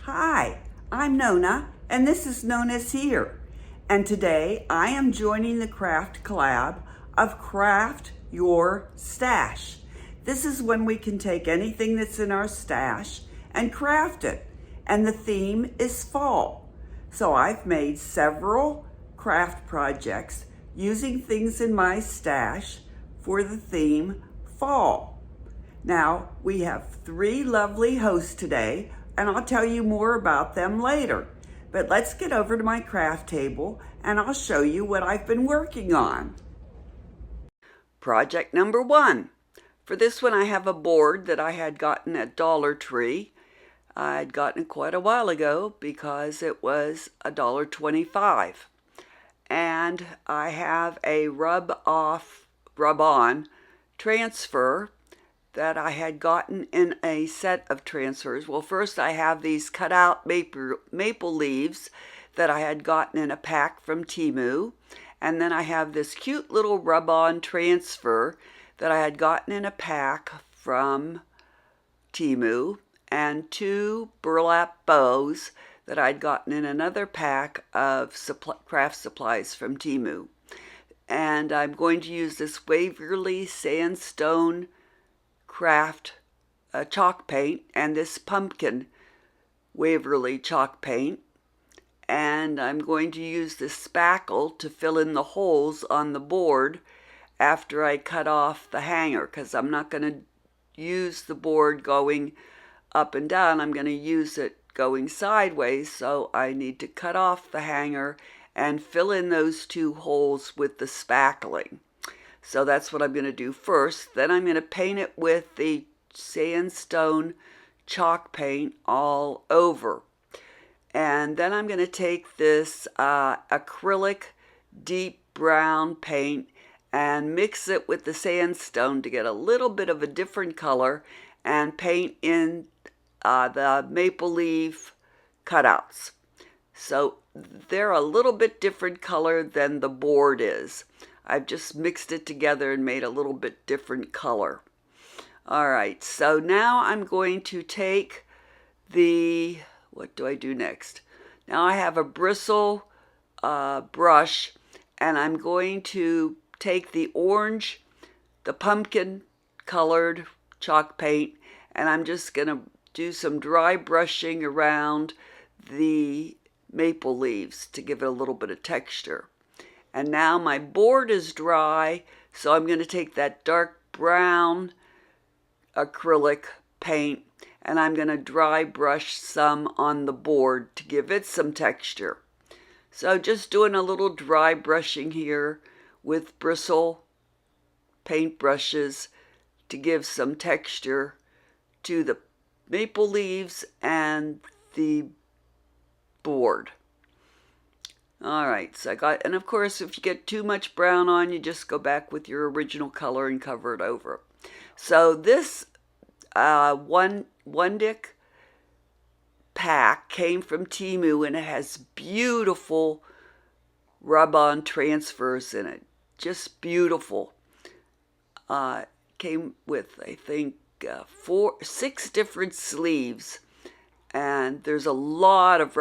Hi, I'm Nona, and this is NonnasHere. And today I am joining the craft collab of Craft Your Stash. This is when we can take anything that's in our stash and craft it. And the theme is fall. So I've made several craft projects using things in my stash for the theme fall. Now, we have 3 lovely hosts today, and I'll tell you more about them later. But let's get over to my craft table and I'll show you what I've been working on. Project number 1. For this one, I have a board that I had gotten at Dollar Tree. I'd gotten it quite a while ago because it was $1.25. And I have a rub-on transfer that I had gotten in a set of transfers. Well, first I have these cut out maple leaves that I had gotten in a pack from Temu. And then I have this cute little rub-on transfer that I had gotten in a pack from Temu, and 2 burlap bows that I'd gotten in another pack of craft supplies from Temu. And I'm going to use this Waverly Sandstone craft chalk paint and this pumpkin Waverly chalk paint, and I'm going to use this spackle to fill in the holes on the board after I cut off the hanger, because I'm not going to use the board going up and down. I'm going to use it going sideways, so I need to cut off the hanger and fill in those 2 holes with the spackling. So that's what I'm going to do first. Then I'm going to paint it with the sandstone chalk paint all over. And then I'm going to take this acrylic deep brown paint and mix it with the sandstone to get a little bit of a different color and paint in the maple leaf cutouts. So they're a little bit different color than the board is. I've just mixed it together and made a little bit different color. All right, so now I'm going to take what do I do next? Now I have a bristle brush, and I'm going to take the pumpkin colored chalk paint, and I'm just going to do some dry brushing around the maple leaves to give it a little bit of texture. And now my board is dry, so I'm going to take that dark brown acrylic paint and I'm going to dry brush some on the board to give it some texture. So just doing a little dry brushing here with bristle paint brushes to give some texture to the maple leaves and the board. All right, so and of course, if you get too much brown on, you just go back with your original color and cover it over. So this one Dick pack came from Temu, and it has beautiful rub-on transfers in it. Just beautiful. Came with, I think, 6 different sleeves. And there's a lot of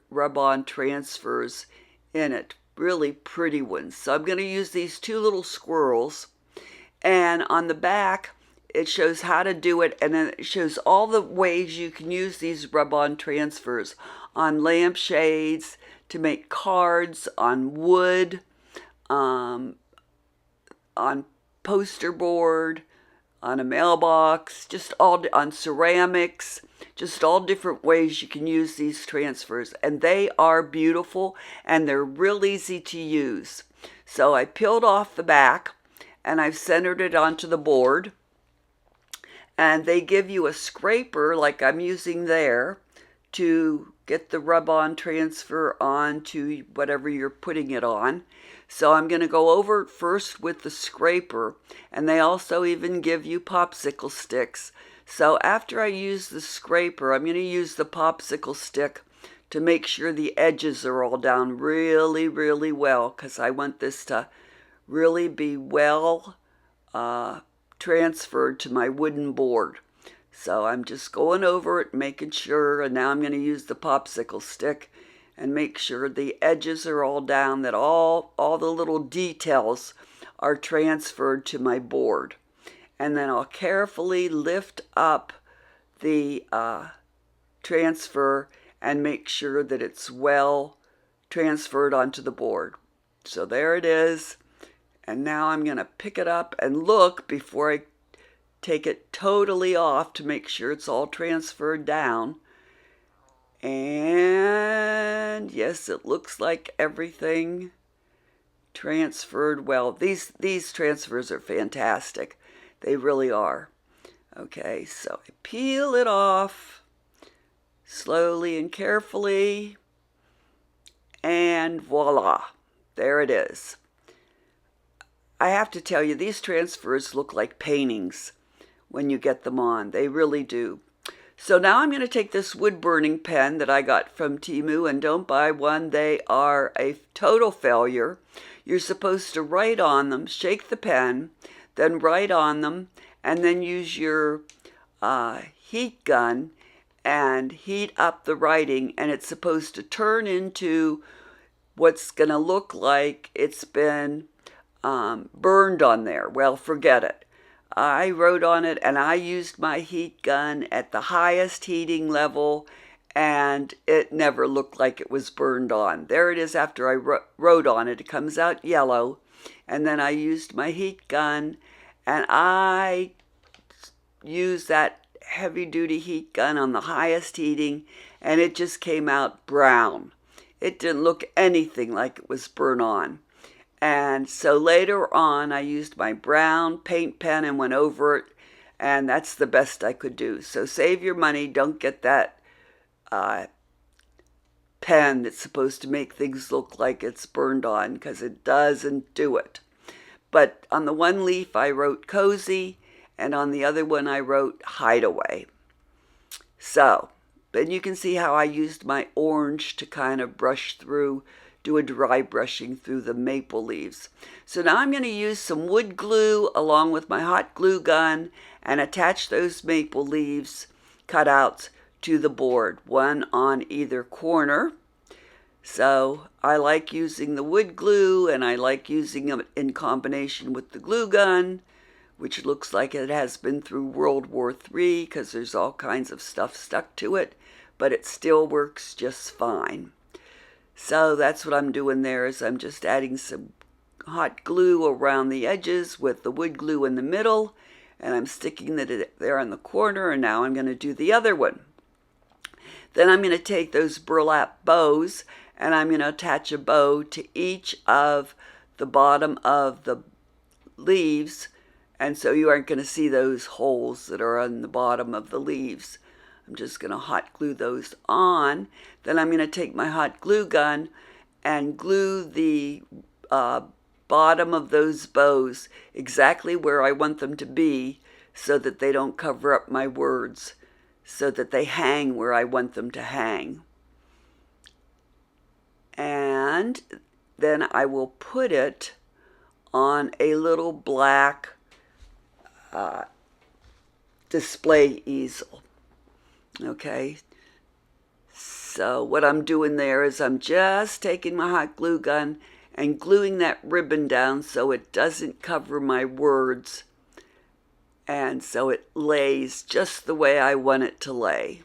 rub-on transfers in it, really pretty ones. So I'm going to use these 2 little squirrels. And on the back, it shows how to do it, and then it shows all the ways you can use these rub-on transfers on lampshades, to make cards, on wood, on poster board, on a mailbox, just all on ceramics, just all different ways you can use these transfers. And they are beautiful, and they're real easy to use. So I peeled off the back, and I've centered it onto the board. And they give you a scraper, like I'm using there, to get the rub-on transfer onto whatever you're putting it on. So I'm going to go over it first with the scraper, and they also even give you popsicle sticks. So after I use the scraper, I'm going to use the popsicle stick to make sure the edges are all down really, really well, because I want this to really be well transferred to my wooden board. So I'm just going over it, making sure, and now I'm going to use the popsicle stick and make sure the edges are all down, that all the little details are transferred to my board. And then I'll carefully lift up the transfer and make sure that it's well transferred onto the board. So there it is. And now I'm going to pick it up and look before I take it totally off to make sure it's all transferred down. And yes, it looks like everything transferred well. These transfers are fantastic. They really are. Okay, so I peel it off slowly and carefully. And voila, there it is. I have to tell you, these transfers look like paintings when you get them on. They really do. So now I'm going to take this wood burning pen that I got from Temu, and don't buy one. They are a total failure. You're supposed to write on them, shake the pen, then write on them, and then use your heat gun and heat up the writing, and it's supposed to turn into what's going to look like it's been burned on there. Well, forget it. I wrote on it, and I used my heat gun at the highest heating level, and it never looked like it was burned on. There it is after I wrote on it. It comes out yellow, and then I used my heat gun, and I used that heavy-duty heat gun on the highest heating, and it just came out brown. It didn't look anything like it was burnt on. And so later on, I used my brown paint pen and went over it, and that's the best I could do. So save your money. Don't get that pen that's supposed to make things look like it's burned on, because it doesn't do it. But on the one leaf, I wrote cozy, and on the other one, I wrote hideaway. So then you can see how I used my orange to kind of brush through, do a dry brushing through the maple leaves. So now I'm going to use some wood glue along with my hot glue gun and attach those maple leaves cutouts to the board, one on either corner. So I like using the wood glue, and I like using it in combination with the glue gun, which looks like it has been through World War III because there's all kinds of stuff stuck to it, but it still works just fine. So that's what I'm doing there, is I'm just adding some hot glue around the edges with the wood glue in the middle, and I'm sticking it there on the corner, and now I'm going to do the other one. Then I'm going to take those burlap bows, and I'm going to attach a bow to each of the bottom of the leaves, and so you aren't going to see those holes that are on the bottom of the leaves. I'm just going to hot glue those on. Then I'm going to take my hot glue gun and glue the bottom of those bows exactly where I want them to be, so that they don't cover up my words, so that they hang where I want them to hang. And then I will put it on a little black display easel. Okay, so what I'm doing there is I'm just taking my hot glue gun and gluing that ribbon down so it doesn't cover my words, and so it lays just the way I want it to lay,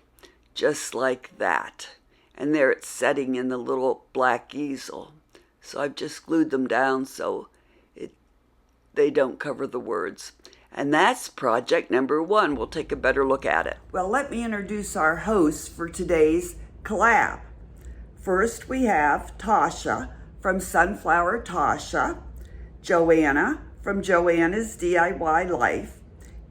just like that. And there it's setting in the little black easel. So I've just glued them down so they don't cover the words. And that's project number 1. We'll take a better look at it. Well, let me introduce our hosts for today's collab. First, we have Tasha from Sunflower Tasha, Joanna from Joanna's DIY Life,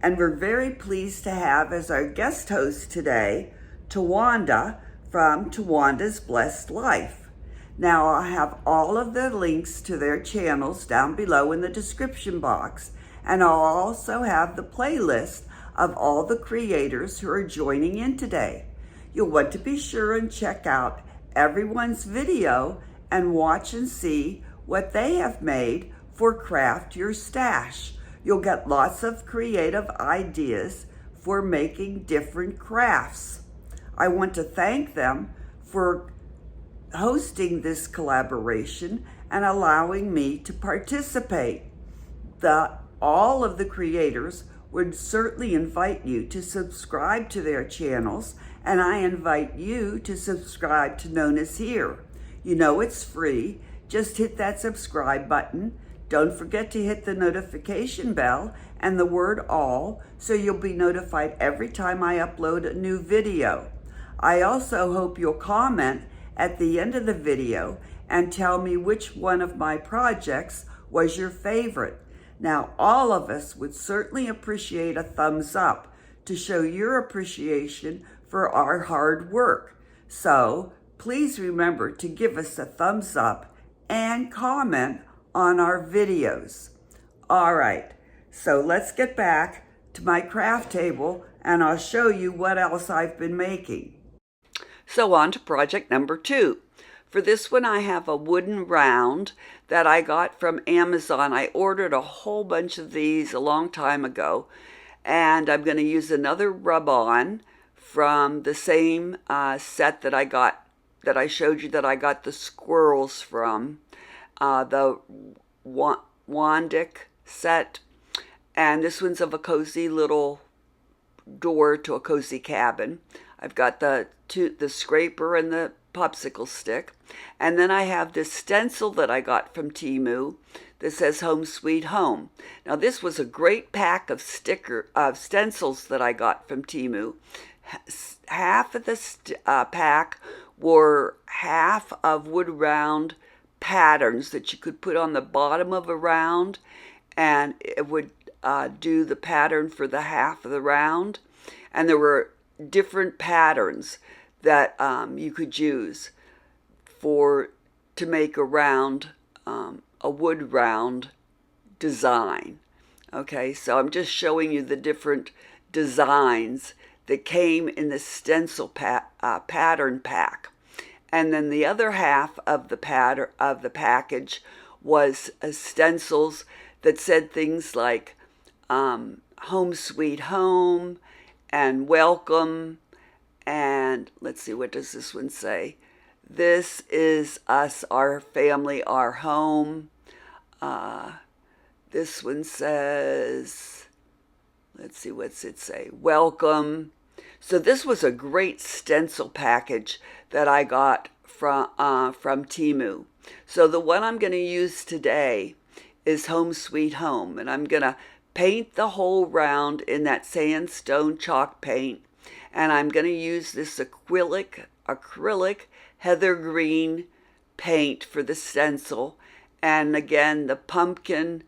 and we're very pleased to have as our guest host today, Tawanda from Tawanda's Blessed Life. Now, I'll have all of the links to their channels down below in the description box, and I'll also have the playlist of all the creators who are joining in today. You'll want to be sure and check out everyone's video and watch and see what they have made for Craft Your Stash. You'll get lots of creative ideas for making different crafts. I want to thank them for hosting this collaboration and allowing me to participate. All of the creators would certainly invite you to subscribe to their channels, and I invite you to subscribe to NonnasHere. You know it's free. Just hit that subscribe button. Don't forget to hit the notification bell and the word all so you'll be notified every time I upload a new video. I also hope you'll comment at the end of the video and tell me which one of my projects was your favorite. Now, all of us would certainly appreciate a thumbs up to show your appreciation for our hard work. So please remember to give us a thumbs up and comment on our videos. All right, so let's get back to my craft table and I'll show you what else I've been making. So on to project number 2. For this one, I have a wooden round that I got from Amazon. I ordered a whole bunch of these a long time ago, and I'm going to use another rub-on from the same set that I showed you that I got the squirrels from, the Wandic set. And this one's of a cozy little door to a cozy cabin. I've got the scraper and the popsicle stick. And then I have this stencil that I got from Temu that says Home Sweet Home. Now this was a great pack of stencils that I got from Temu. Half of the pack were half of wood round patterns that you could put on the bottom of a round, and it would do the pattern for the half of the round. And there were different patterns that you could use to make a round, a wood round design. Okay, so I'm just showing you the different designs that came in the stencil pattern pack. And then the other half of the package was stencils that said things like Home Sweet Home and Welcome. And let's see, what does this one say? This is us, our family, our home. This one says, let's see, what's it say? Welcome. So this was a great stencil package that I got from Temu. So the one I'm going to use today is Home Sweet Home. And I'm going to paint the whole round in that sandstone chalk paint. And I'm going to use this acrylic heather green paint for the stencil. And again, the pumpkin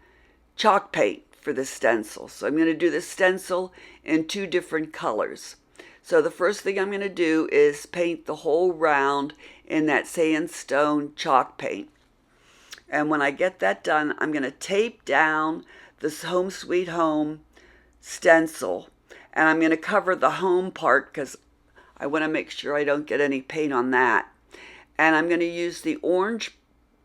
chalk paint for the stencil. So I'm going to do the stencil in 2 different colors. So the first thing I'm going to do is paint the whole round in that sandstone chalk paint. And when I get that done, I'm going to tape down this Home Sweet Home stencil. And I'm going to cover the home part because I want to make sure I don't get any paint on that. And I'm going to use the orange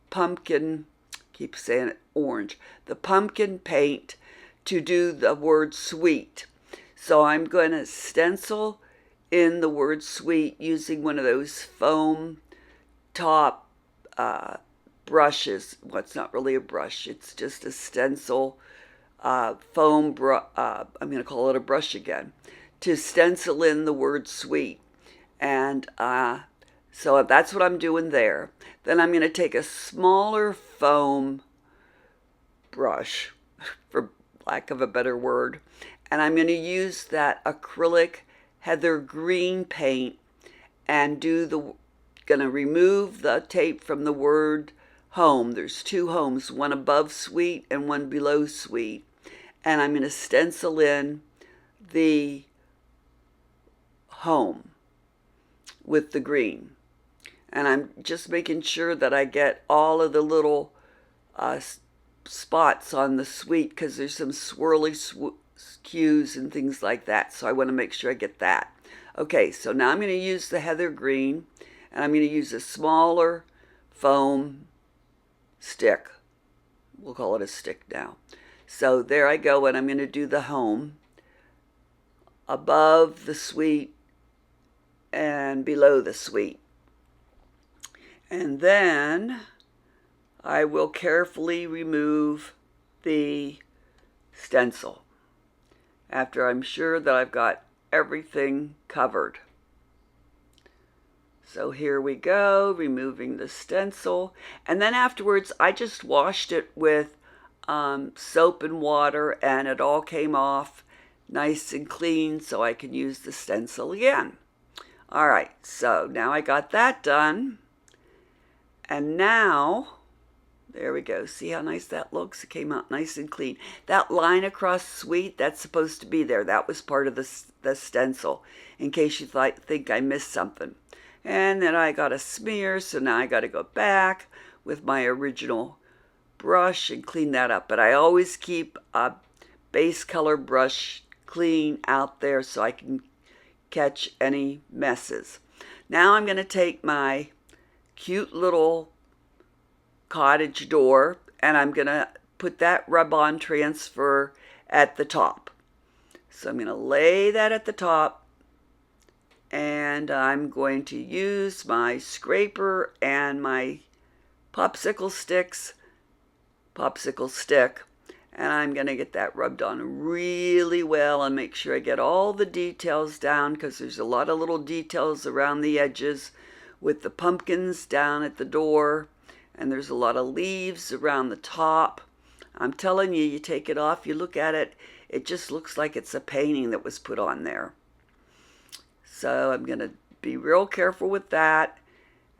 pumpkin, keep saying it, orange, the pumpkin paint to do the word sweet. So I'm going to stencil in the word sweet using one of those foam top brushes. Well, it's not really a brush, it's just a stencil foam brush, I'm going to call it a brush again, to stencil in the word sweet. And so that's what I'm doing there. Then I'm going to take a smaller foam brush, for lack of a better word, and I'm going to use that acrylic heather green paint and going to remove the tape from the word home. There's 2 homes, one above sweet and one below sweet. And I'm going to stencil in the home with the green. And I'm just making sure that I get all of the little spots on the sweet because there's some swirly cues and things like that. So I want to make sure I get that. Okay, so now I'm going to use the heather green, and I'm going to use a smaller foam stick. We'll call it a stick now. So there I go, and I'm going to do the home above the suite and below the suite. And then I will carefully remove the stencil after I'm sure that I've got everything covered. So here we go, removing the stencil. And then afterwards, I just washed it with soap and water, and it all came off nice and clean so I can use the stencil again. All right, so now I got that done. And now, there we go. See how nice that looks? It came out nice and clean. That line across the suite, that's supposed to be there. That was part of the stencil, in case you think I missed something. And then I got a smear, so now I got to go back with my original brush and clean that up. But I always keep a base color brush clean out there so I can catch any messes. Now I'm going to take my cute little cottage door and I'm going to put that rub-on transfer at the top. So I'm going to lay that at the top, and I'm going to use my scraper and my popsicle stick, and I'm going to get that rubbed on really well and make sure I get all the details down, because there's a lot of little details around the edges with the pumpkins down at the door, and there's a lot of leaves around the top. I'm telling you, you take it off, you look at it, it just looks like it's a painting that was put on there. So I'm going to be real careful with that.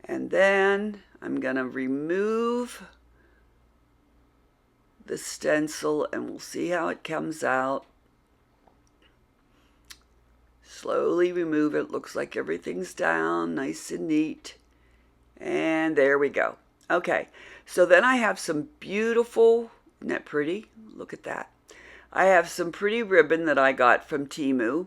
And then I'm going to remove the stencil and we'll see how it comes out. Slowly remove it. Looks like everything's down, nice and neat. And there we go. Okay, so then I have some beautiful, isn't that pretty? Look at that. I have some pretty ribbon that I got from Temu.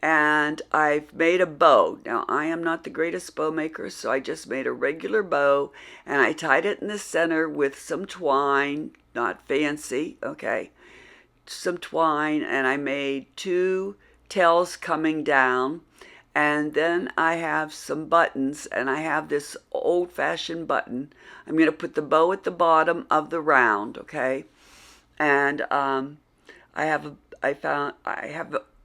And I've made a bow. Now, I am not the greatest bow maker, so I just made a regular bow, and I tied it in the center with some twine, not fancy, okay, some twine, and I made 2 tails coming down, and then I have some buttons, and I have this old-fashioned button. I'm going to put the bow at the bottom of the round, okay, and I have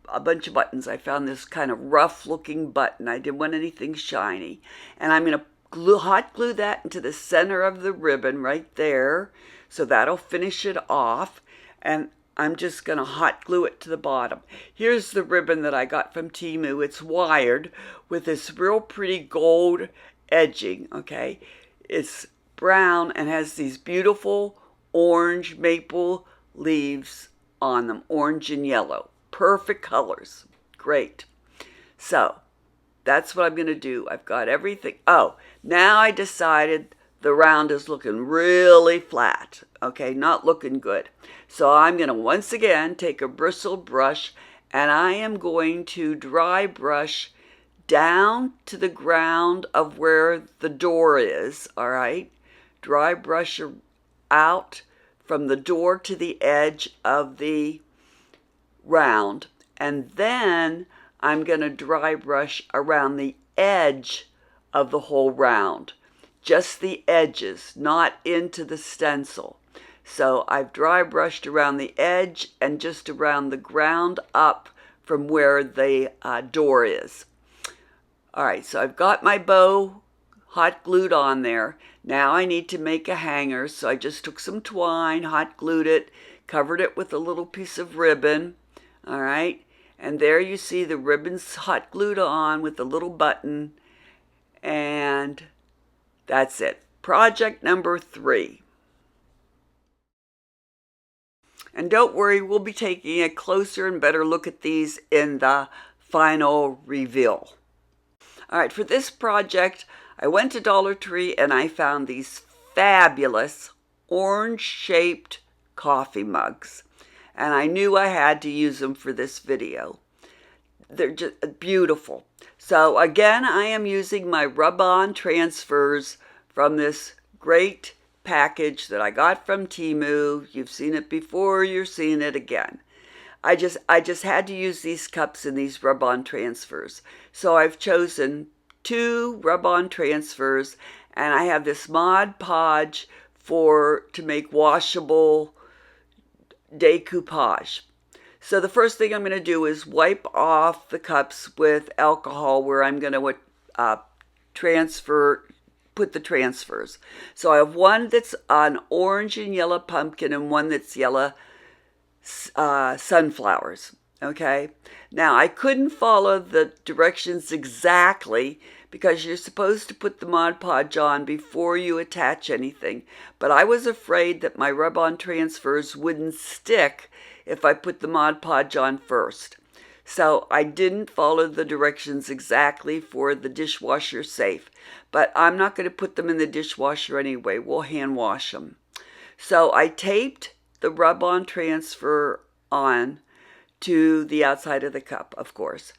a bunch of buttons. I found this kind of rough looking button. I didn't want anything shiny. And I'm going to hot glue that into the center of the ribbon right there. So that'll finish it off. And I'm just going to hot glue it to the bottom. Here's the ribbon that I got from Temu. It's wired with this real pretty gold edging, okay? It's brown and has these beautiful orange maple leaves on them, orange and yellow. Perfect colors. Great. So that's what I'm going to do. I've got everything. Oh, now I decided the round is looking really flat. Okay, not looking good. So I'm going to once again take a bristle brush and I am going to dry brush down to the ground of where the door is. All right. Dry brush out from the door to the edge of the round, and then I'm going to dry brush around the edge of the whole round, just the edges, not into the stencil. So I've dry brushed around the edge and just around the ground up from where the door is. All right, so I've got my bow hot glued on there. Now I need to make a hanger, so I just took some twine, hot glued it, covered it with a little piece of ribbon. All right, and there you see the ribbon's hot glued on with a little button, and that's it. Project number 3. And don't worry, we'll be taking a closer and better look at these in the final reveal. All right, for this project, I went to Dollar Tree and I found these fabulous orange-shaped coffee mugs. And I knew I had to use them for this video. They're just beautiful. So again, I am using my rub-on transfers from this great package that I got from Temu. You've seen it before, you're seeing it again. I just had to use these cups and these rub-on transfers. So I've chosen 2 rub-on transfers, and I have this Mod Podge to make washable decoupage. So the first thing I'm going to do is wipe off the cups with alcohol where I'm going to put the transfers. So I have one that's an orange and yellow pumpkin and one that's yellow sunflowers. Okay. Now I couldn't follow the directions exactly because you're supposed to put the Mod Podge on before you attach anything. But I was afraid that my rub-on transfers wouldn't stick if I put the Mod Podge on first. So I didn't follow the directions exactly for the dishwasher safe. But I'm not going to put them in the dishwasher anyway. We'll hand wash them. So I taped the rub-on transfer on to the outside of the cup, of course.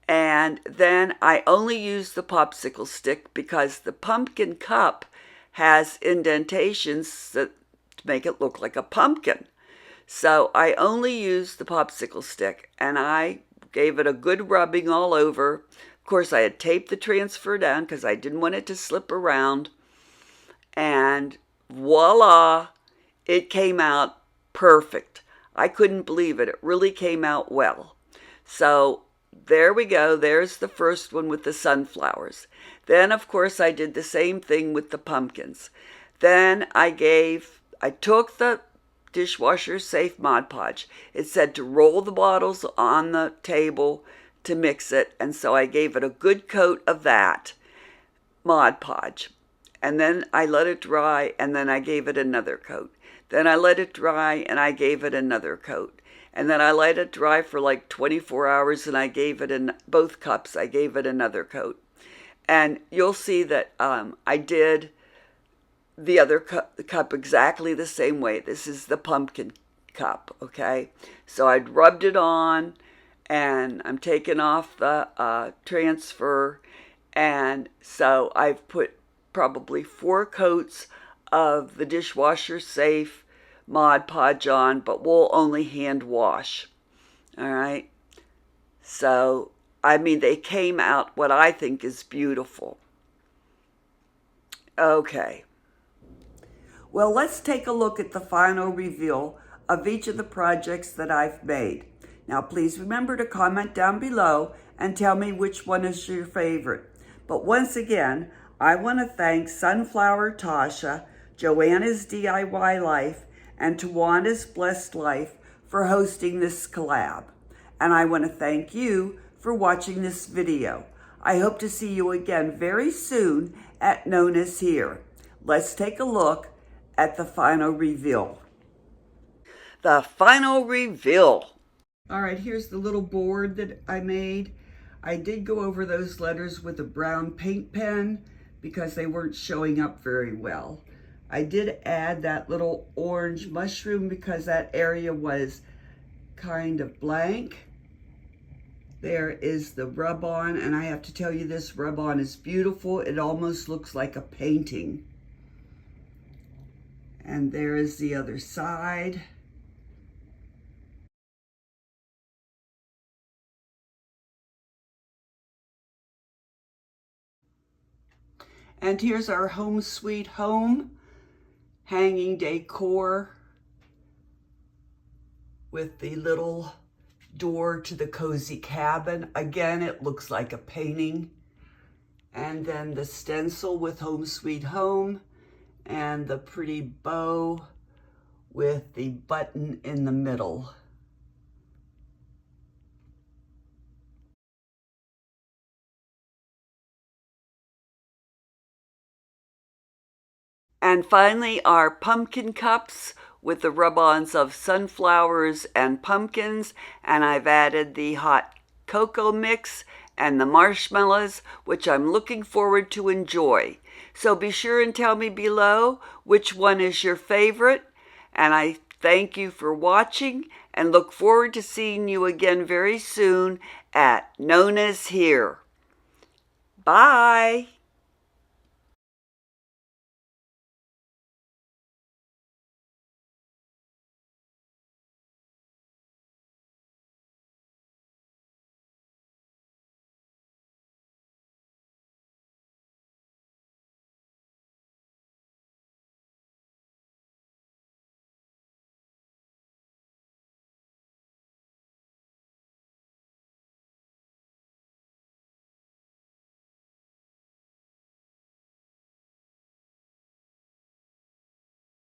And then I only used the popsicle stick because the pumpkin cup has indentations to make it look like a pumpkin. So I only used the popsicle stick and I gave it a good rubbing all over. Of course, I had taped the transfer down because I didn't want it to slip around. And voila, it came out perfect. I couldn't believe it. It really came out well. So there we go. There's the first one with the sunflowers. Then, of course, I did the same thing with the pumpkins. Then I took the dishwasher safe Mod Podge. It said to roll the bottles on the table to mix it. And so I gave it a good coat of that Mod Podge. And then I let it dry and then I gave it another coat. Then I let it dry and I gave it another coat. And then I let it dry for like 24 hours and I gave it in both cups. I gave it another coat. And you'll see that I did the other cup exactly the same way. This is the pumpkin cup, okay? So I'd rubbed it on and I'm taking off the transfer. And so I've put probably 4 coats of the dishwasher safe Mod Podge on, but we'll only hand wash. All right. So, I mean, they came out what I think is beautiful. Okay. Well, let's take a look at the final reveal of each of the projects that I've made. Now, please remember to comment down below and tell me which one is your favorite. But once again, I want to thank Sunflower Tasha, Joanna's DIY Life, and Tawana's Blessed Life for hosting this collab. And I want to thank you for watching this video. I hope to see you again very soon at NonnasHere. Let's take a look at the final reveal. The final reveal. All right, here's the little board that I made. I did go over those letters with a brown paint pen because they weren't showing up very well. I did add that little orange mushroom because that area was kind of blank. There is the rub-on, and I have to tell you this rub-on is beautiful. It almost looks like a painting. And there is the other side. And here's our home sweet home hanging decor with the little door to the cozy cabin. Again, it looks like a painting. And then the stencil with home sweet home and the pretty bow with the button in the middle. And finally, our pumpkin cups with the rub-ons of sunflowers and pumpkins. And I've added the hot cocoa mix and the marshmallows, which I'm looking forward to enjoy. So be sure and tell me below which one is your favorite. And I thank you for watching and look forward to seeing you again very soon at NonnasHere. Bye.